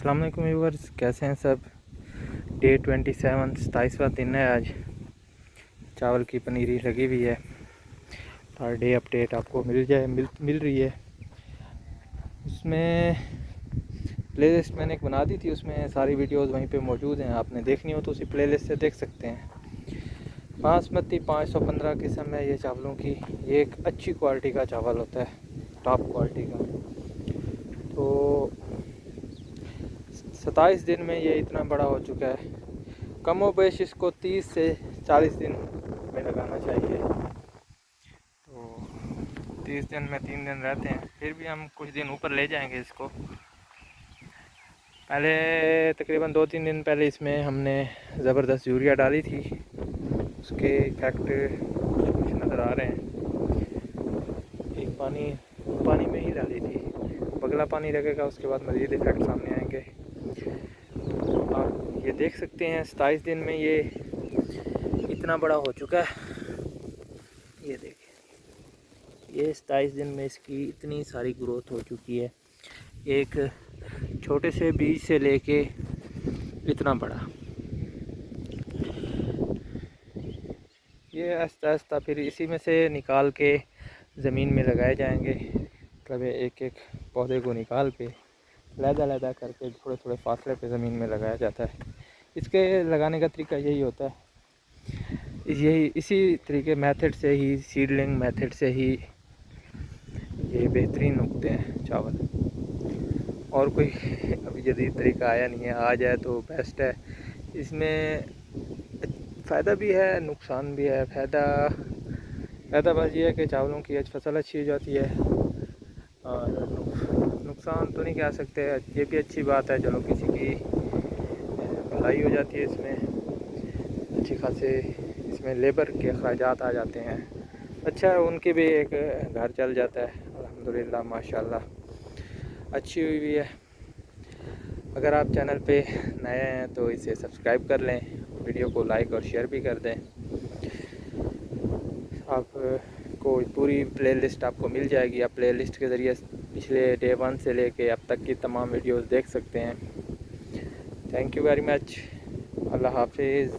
अस्सलाम वालेकुम व्यूअर्स, कैसे हैं सब। डे 27 27वां दिन है आज। चावल की पनीरी लगी हुई है। हर डे अपडेट आपको मिल रही है। उसमें प्लेलिस्ट मैंने एक बना दी थी, उसमें सारी वीडियोस वहीं पे मौजूद हैं। आपने देखनी हो तो उसी प्लेलिस्ट से देख सकते हैं। बासमती 515 किस्म है ये चावलों की। ये एक अच्छी क्वालिटी का चावल होता है, टॉप क्वालिटी का। तो 27 दिन में ये इतना बड़ा हो चुका है। कमो बेश इसको 30 से 40 दिन में लगाना चाहिए। तो 30 दिन में 3 दिन रहते हैं, फिर भी हम कुछ दिन ऊपर ले जाएंगे इसको। पहले तकरीबन 2-3 दिन पहले इसमें हमने ज़बरदस्त यूरिया डाली थी, उसके इफेक्ट कुछ नज़र आ रहे हैं। एक पानी में ही डाली थी, बगला पानी लगेगा, उसके बाद मज़ीद इफेक्ट सामने आएंगे। आप ये देख सकते हैं 27 दिन में ये इतना बड़ा हो चुका है। ये देखिए, ये 27 दिन में इसकी इतनी सारी ग्रोथ हो चुकी है, एक छोटे से बीज से लेके इतना बड़ा। ये आहिस्ता आहिस्ता फिर इसी में से निकाल के ज़मीन में लगाए जाएंगे। मतलब एक एक पौधे को निकाल के लहदा करके थोड़े थोड़े फासले पे ज़मीन में लगाया जाता है। इसके लगाने का तरीका यही होता है, इसी तरीके मेथड से ही, सीडलिंग मेथड से ही ये बेहतरीन उगते हैं चावल। और कोई अभी जदीद तरीका आया नहीं है, आ जाए तो बेस्ट है। इसमें फ़ायदा भी है, नुकसान भी है। फ़ायदा बस ये है कि चावलों की फसल अच्छी हो जाती है, और नुकसान तो नहीं कह सकते। ये भी अच्छी बात है, चलो किसी की भलाई हो जाती है। इसमें अच्छी खासे इसमें लेबर के अखराजात आ जाते हैं। अच्छा है, उनके भी एक घर चल जाता है। अल्हम्दुलिल्लाह माशाल्लाह अच्छी हुई भी है। अगर आप चैनल पे नए हैं तो इसे सब्सक्राइब कर लें, वीडियो को लाइक और शेयर भी कर दें। आपको पूरी प्लेलिस्ट आपको मिल जाएगी। आप प्लेलिस्ट के ज़रिए पिछले डे 1 से लेके अब तक की तमाम वीडियोस देख सकते हैं। Thank you very much. Allah हाफिज़।